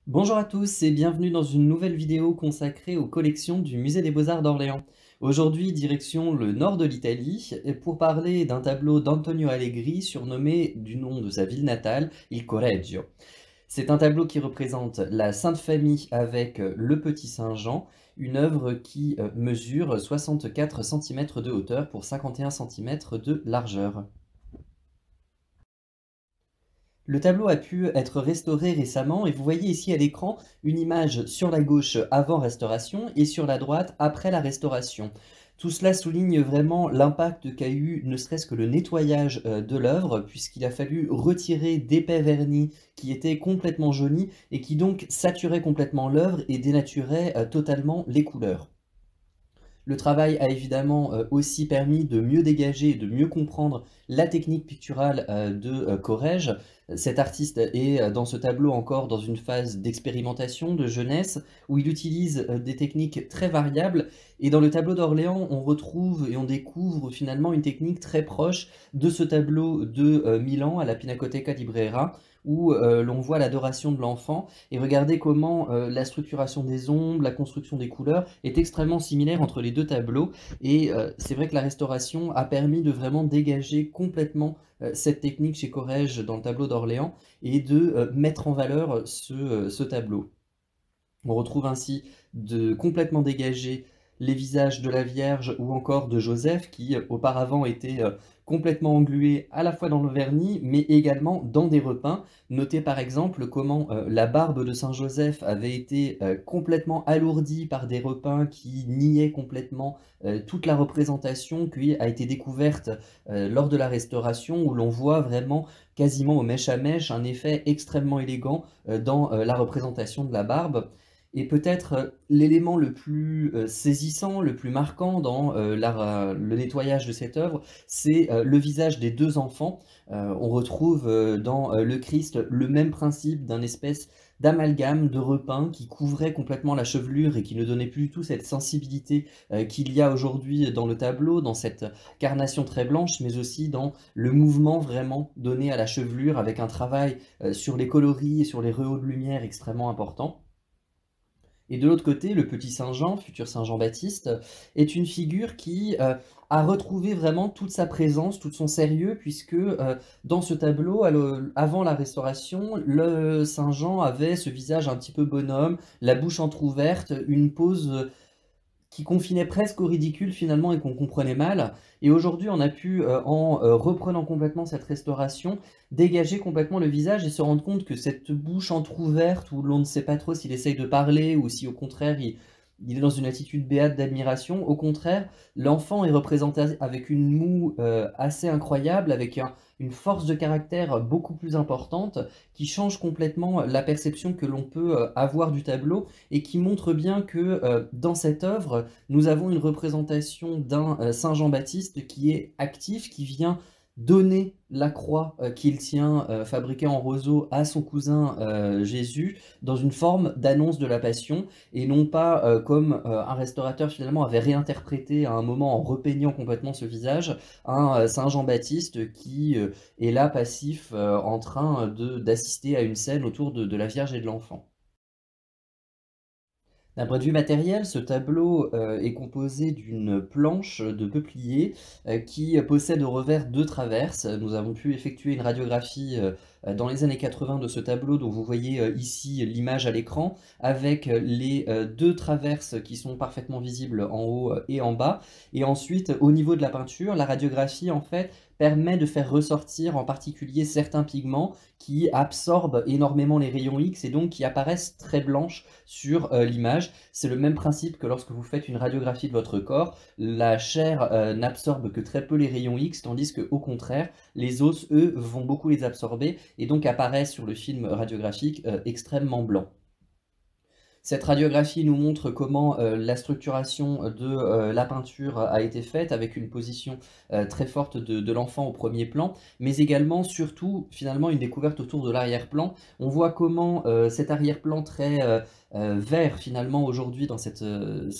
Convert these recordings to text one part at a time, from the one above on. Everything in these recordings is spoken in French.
Bonjour à tous et bienvenue dans une nouvelle vidéo consacrée aux collections du Musée des Beaux-Arts d'Orléans. Aujourd'hui, direction le nord de l'Italie pour parler d'un tableau d'Antonio Allegri surnommé du nom de sa ville natale, il Correggio. C'est un tableau qui représente la Sainte Famille avec le Petit Saint-Jean, une œuvre qui mesure 64 cm de hauteur pour 51 cm de largeur. Le tableau a pu être restauré récemment et vous voyez ici à l'écran une image sur la gauche avant restauration et sur la droite après la restauration. Tout cela souligne vraiment l'impact qu'a eu ne serait-ce que le nettoyage de l'œuvre, puisqu'il a fallu retirer d'épais vernis qui étaient complètement jaunis et qui donc saturaient complètement l'œuvre et dénaturaient totalement les couleurs. Le travail a évidemment aussi permis de mieux dégager et de mieux comprendre la technique picturale de Corrège. Cet artiste est dans ce tableau encore dans une phase d'expérimentation, de jeunesse, où il utilise des techniques très variables. Et dans le tableau d'Orléans, on retrouve et on découvre finalement une technique très proche de ce tableau de Milan à la Pinacoteca di Brera, où l'on voit l'adoration de l'enfant. Et regardez comment la structuration des ombres, la construction des couleurs est extrêmement similaire entre les deux tableaux. Et c'est vrai que la restauration a permis de vraiment dégager complètement cette technique chez Corrège dans le tableau d'Orléans et de mettre en valeur ce tableau. On retrouve ainsi de complètement dégager les visages de la Vierge ou encore de Joseph qui auparavant étaient complètement englués à la fois dans le vernis mais également dans des repeints. Notez par exemple comment la barbe de Saint Joseph avait été complètement alourdie par des repeints qui niaient complètement toute la représentation qui a été découverte lors de la restauration, où l'on voit vraiment quasiment au mèche à mèche un effet extrêmement élégant dans la représentation de la barbe. Et peut-être l'élément le plus saisissant, le plus marquant dans le nettoyage de cette œuvre, c'est le visage des deux enfants. On retrouve dans le Christ le même principe d'un espèce d'amalgame, de repeint qui couvrait complètement la chevelure et qui ne donnait plus du tout cette sensibilité qu'il y a aujourd'hui dans le tableau, dans cette carnation très blanche, mais aussi dans le mouvement vraiment donné à la chevelure avec un travail sur les coloris et sur les rehauts de lumière extrêmement important. Et de l'autre côté, le petit Saint-Jean, futur Saint-Jean-Baptiste, est une figure qui a retrouvé vraiment toute sa présence, tout son sérieux, puisque dans ce tableau, avant la restauration, le Saint-Jean avait ce visage un petit peu bonhomme, la bouche entrouverte, une pose qui confinait presque au ridicule finalement et qu'on comprenait mal. Et aujourd'hui, on a pu, en reprenant complètement cette restauration, dégager complètement le visage et se rendre compte que cette bouche entrouverte, où l'on ne sait pas trop s'il essaye de parler ou si au contraire il est dans une attitude béate d'admiration, au contraire, l'enfant est représenté avec une moue assez incroyable, avec une force de caractère beaucoup plus importante, qui change complètement la perception que l'on peut avoir du tableau et qui montre bien que dans cette œuvre, nous avons une représentation d'un Saint Jean-Baptiste qui est actif, qui vient donner la croix qu'il tient fabriquée en roseau à son cousin Jésus dans une forme d'annonce de la Passion et non pas comme un restaurateur finalement avait réinterprété à un moment en repeignant complètement ce visage, un Saint Jean-Baptiste qui est là passif en train d'assister à une scène autour de la Vierge et de l'enfant. D'un point de vue matériel, ce tableau est composé d'une planche de peuplier qui possède au revers deux traverses. Nous avons pu effectuer une radiographie dans les années 80 de ce tableau, dont vous voyez ici l'image à l'écran, avec les deux traverses qui sont parfaitement visibles en haut et en bas. Et ensuite, au niveau de la peinture, la radiographie en fait permet de faire ressortir en particulier certains pigments qui absorbent énormément les rayons X et donc qui apparaissent très blanches sur l'image. C'est le même principe que lorsque vous faites une radiographie de votre corps, la chair n'absorbe que très peu les rayons X, tandis que au contraire, les os, eux, vont beaucoup les absorber et donc apparaissent sur le film radiographique extrêmement blancs. Cette radiographie nous montre comment la structuration de la peinture a été faite avec une position très forte de l'enfant au premier plan, mais également, surtout, finalement, une découverte autour de l'arrière-plan. On voit comment cet arrière-plan très vert finalement aujourd'hui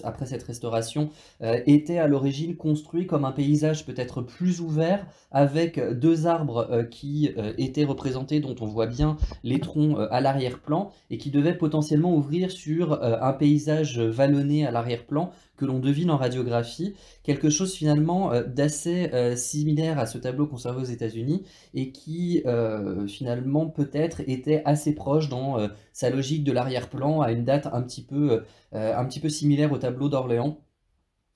après cette restauration, était à l'origine construit comme un paysage peut-être plus ouvert, avec deux arbres qui étaient représentés, dont on voit bien les troncs à l'arrière-plan, et qui devaient potentiellement ouvrir sur un paysage vallonné à l'arrière-plan que l'on devine en radiographie, quelque chose finalement d'assez similaire à ce tableau conservé aux États-Unis, et qui finalement peut-être était assez proche dans sa logique de l'arrière-plan à une date un petit peu similaire au tableau d'Orléans.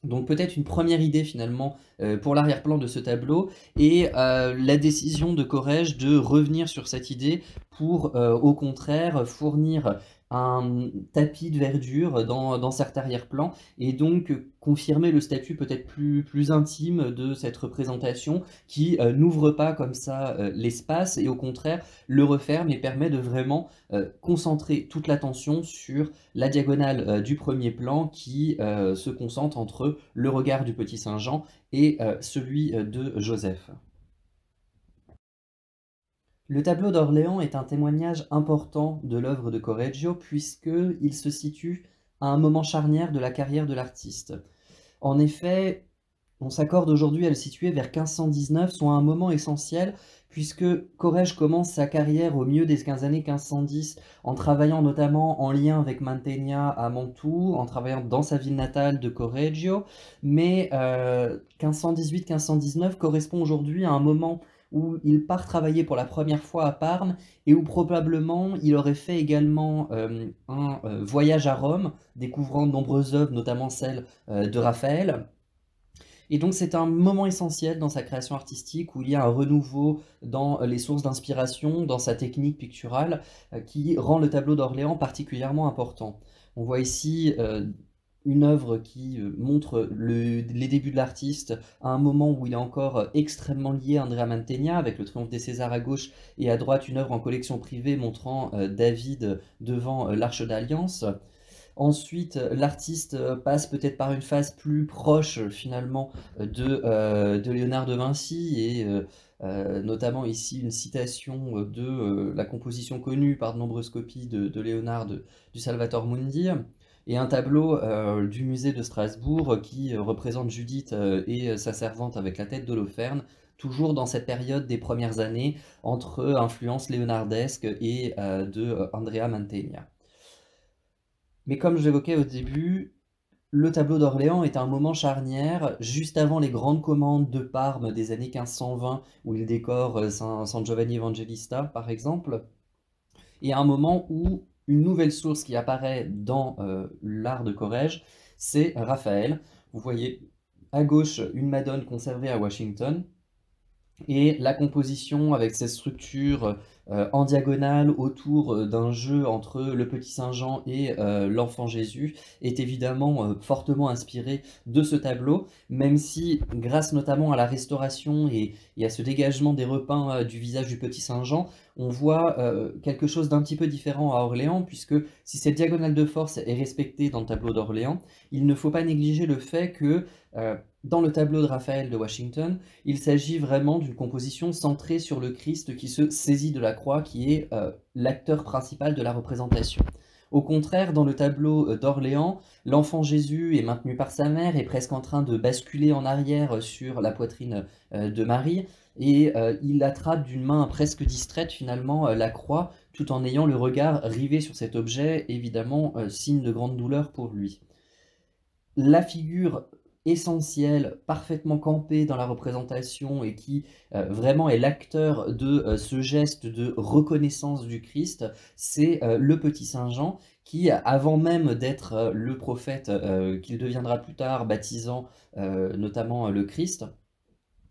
Donc peut-être une première idée finalement pour l'arrière-plan de ce tableau, et la décision de Corrège de revenir sur cette idée pour au contraire fournir un tapis de verdure dans cet arrière-plan, et donc confirmer le statut peut-être plus intime de cette représentation qui n'ouvre pas comme ça l'espace, et au contraire le referme et permet de vraiment concentrer toute l'attention sur la diagonale du premier plan qui se concentre entre le regard du petit Saint-Jean et celui de Joseph. Le tableau d'Orléans est un témoignage important de l'œuvre de Correggio, puisqu'il se situe à un moment charnière de la carrière de l'artiste. En effet, on s'accorde aujourd'hui à le situer vers 1519, soit un moment essentiel, puisque Corrège commence sa carrière au milieu des années 1510, en travaillant notamment en lien avec Mantegna à Mantoue, en travaillant dans sa ville natale de Correggio, mais 1518-1519 correspond aujourd'hui à un moment où il part travailler pour la première fois à Parme, et où probablement il aurait fait également un voyage à Rome, découvrant de nombreuses œuvres, notamment celles de Raphaël. Et donc c'est un moment essentiel dans sa création artistique, où il y a un renouveau dans les sources d'inspiration, dans sa technique picturale, qui rend le tableau d'Orléans particulièrement important. On voit ici une œuvre qui montre les débuts de l'artiste à un moment où il est encore extrêmement lié à Andrea Mantegna, avec le Triomphe des Césars à gauche, et à droite une œuvre en collection privée montrant David devant l'Arche d'Alliance. Ensuite, l'artiste passe peut-être par une phase plus proche finalement de Léonard de Vinci, et notamment ici une citation de la composition connue par de nombreuses copies de Léonard du Salvator Mundi, et un tableau du musée de Strasbourg qui représente Judith et sa servante avec la tête d'Holoferne, toujours dans cette période des premières années, entre influence léonardesque et de Andrea Mantegna. Mais comme je l'évoquais au début, le tableau d'Orléans est un moment charnière, juste avant les grandes commandes de Parme des années 1520, où il décore San Giovanni Evangelista, par exemple, et un moment où une nouvelle source qui apparaît dans l'art de Corrège, c'est Raphaël. Vous voyez à gauche une Madone conservée à Washington, et la composition avec cette structure en diagonale autour d'un jeu entre le petit Saint-Jean et l'enfant Jésus est évidemment fortement inspirée de ce tableau, même si, grâce notamment à la restauration et à ce dégagement des repeints du visage du petit Saint-Jean, on voit quelque chose d'un petit peu différent à Orléans, puisque si cette diagonale de force est respectée dans le tableau d'Orléans, il ne faut pas négliger le fait que dans le tableau de Raphaël de Washington, il s'agit vraiment d'une composition centrée sur le Christ qui se saisit de la croix, qui est l'acteur principal de la représentation. Au contraire, dans le tableau d'Orléans, l'enfant Jésus est maintenu par sa mère, et presque en train de basculer en arrière sur la poitrine de Marie, et il attrape d'une main presque distraite finalement la croix, tout en ayant le regard rivé sur cet objet, évidemment signe de grande douleur pour lui. La figure essentielle, parfaitement campée dans la représentation, et qui vraiment est l'acteur de ce geste de reconnaissance du Christ, c'est le petit Saint-Jean, qui, avant même d'être le prophète qu'il deviendra plus tard, baptisant notamment le Christ,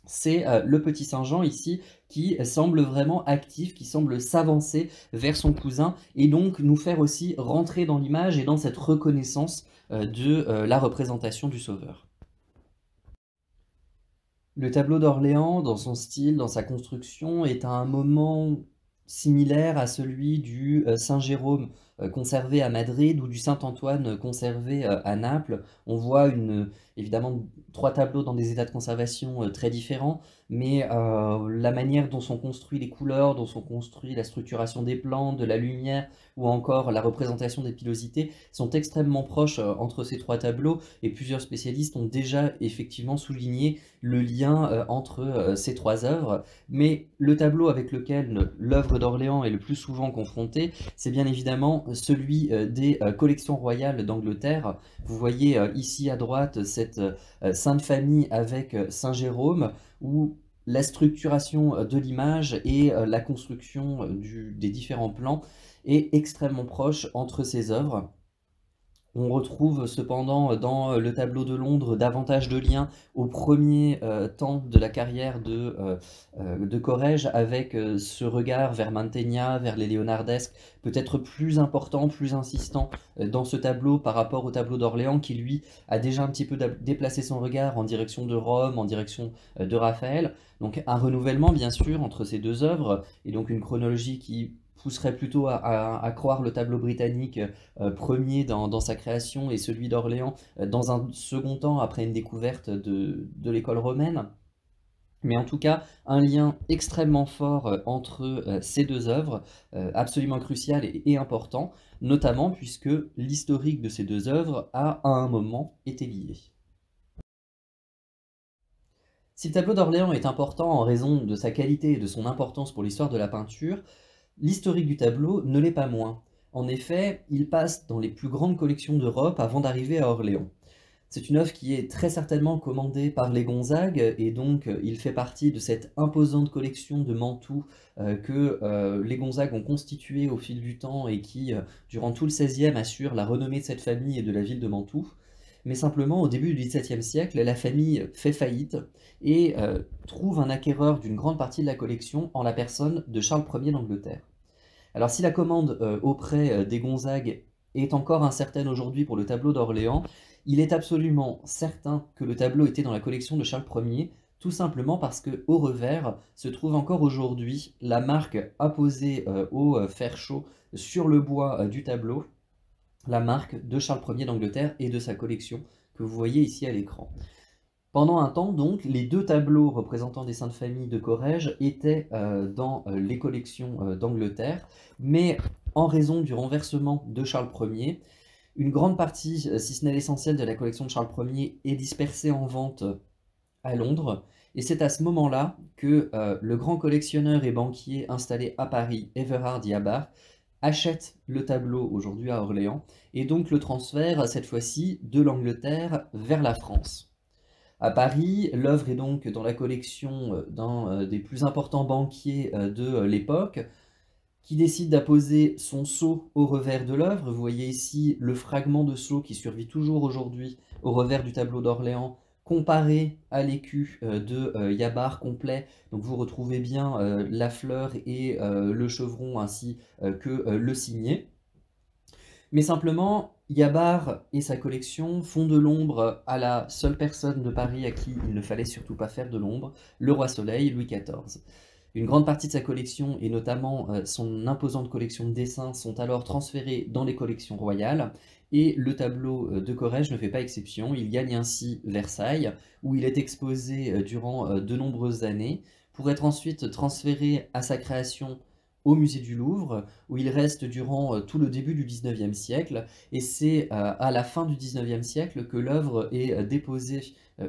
c'est le petit Saint-Jean ici qui semble vraiment actif, qui semble s'avancer vers son cousin, et donc nous faire aussi rentrer dans l'image et dans cette reconnaissance de la représentation du Sauveur. Le tableau d'Orléans, dans son style, dans sa construction, est à un moment similaire à celui du Saint Jérôme conservé à Madrid ou du Saint-Antoine conservé à Naples. On voit évidemment 3 tableaux dans des états de conservation très différents, mais la manière dont sont construits les couleurs, dont sont construits la structuration des plans, de la lumière, ou encore la représentation des pilosités, sont extrêmement proches entre ces 3 tableaux, et plusieurs spécialistes ont déjà effectivement souligné le lien entre ces 3 œuvres. Mais le tableau avec lequel l'œuvre d'Orléans est le plus souvent confrontée, c'est bien évidemment celui des collections royales d'Angleterre. Vous voyez ici à droite cette Sainte Famille avec Saint Jérôme, où la structuration de l'image et la construction des différents plans est extrêmement proche entre ces œuvres. On retrouve cependant dans le tableau de Londres davantage de liens au premier temps de la carrière de Corrège, avec ce regard vers Mantegna, vers les léonardesques, peut-être plus important, plus insistant dans ce tableau par rapport au tableau d'Orléans, qui lui a déjà un petit peu déplacé son regard en direction de Rome, en direction de Raphaël. Donc un renouvellement bien sûr entre ces 2 œuvres, et donc une chronologie qui pousserait plutôt à croire le tableau britannique premier dans sa création, et celui d'Orléans dans un second temps après une découverte de l'école romaine. Mais en tout cas, un lien extrêmement fort entre ces 2 œuvres, absolument crucial et important, notamment puisque l'historique de ces 2 œuvres a à un moment été lié. Si le tableau d'Orléans est important en raison de sa qualité et de son importance pour l'histoire de la peinture, l'historique du tableau ne l'est pas moins. En effet, il passe dans les plus grandes collections d'Europe avant d'arriver à Orléans. C'est une œuvre qui est très certainement commandée par les Gonzague, et donc il fait partie de cette imposante collection de Mantoue que les Gonzague ont constituée au fil du temps, et qui, durant tout le XVIe, assure la renommée de cette famille et de la ville de Mantoue. Mais simplement, au début du XVIIe siècle, la famille fait faillite et trouve un acquéreur d'une grande partie de la collection en la personne de Charles Ier d'Angleterre. Alors si la commande auprès des Gonzague est encore incertaine aujourd'hui pour le tableau d'Orléans, il est absolument certain que le tableau était dans la collection de Charles Ier, tout simplement parce qu'au revers se trouve encore aujourd'hui la marque apposée au fer chaud sur le bois du tableau, la marque de Charles Ier d'Angleterre et de sa collection, que vous voyez ici à l'écran. Pendant un temps, donc, les 2 tableaux représentant des Saintes Familles de Corrège étaient dans les collections d'Angleterre, mais en raison du renversement de Charles Ier, une grande partie, si ce n'est l'essentiel de la collection de Charles Ier, est dispersée en vente à Londres, et c'est à ce moment-là que le grand collectionneur et banquier installé à Paris, Everard Yabbar, achète le tableau aujourd'hui à Orléans, et donc le transfère cette fois-ci de l'Angleterre vers la France. À Paris, l'œuvre est donc dans la collection d'un des plus importants banquiers de l'époque, qui décide d'apposer son sceau au revers de l'œuvre. Vous voyez ici le fragment de sceau qui survit toujours aujourd'hui au revers du tableau d'Orléans, comparé à l'écu de Yabbar complet. Donc vous retrouvez bien la fleur et le chevron, ainsi que le signet. Mais simplement, Yabbar et sa collection font de l'ombre à la seule personne de Paris à qui il ne fallait surtout pas faire de l'ombre, le roi Soleil, Louis XIV. Une grande partie de sa collection, et notamment son imposante collection de dessins, sont alors transférés dans les collections royales, et le tableau de Corrège ne fait pas exception. Il gagne ainsi Versailles, où il est exposé durant de nombreuses années, pour être ensuite transféré à sa création au musée du Louvre, où il reste durant tout le début du XIXe siècle, et c'est à la fin du XIXe siècle que l'œuvre est déposée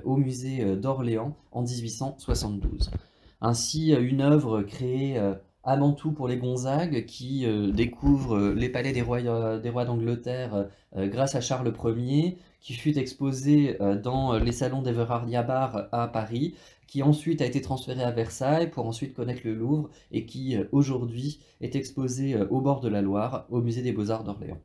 au musée d'Orléans en 1872. Ainsi, une œuvre créée à Mantoue pour les Gonzague, qui découvre les palais des rois d'Angleterre grâce à Charles Ier, qui fut exposée dans les salons d'Everard Yabbar à Paris, qui ensuite a été transférée à Versailles pour ensuite connaître le Louvre, et qui aujourd'hui est exposée au bord de la Loire au musée des Beaux-Arts d'Orléans.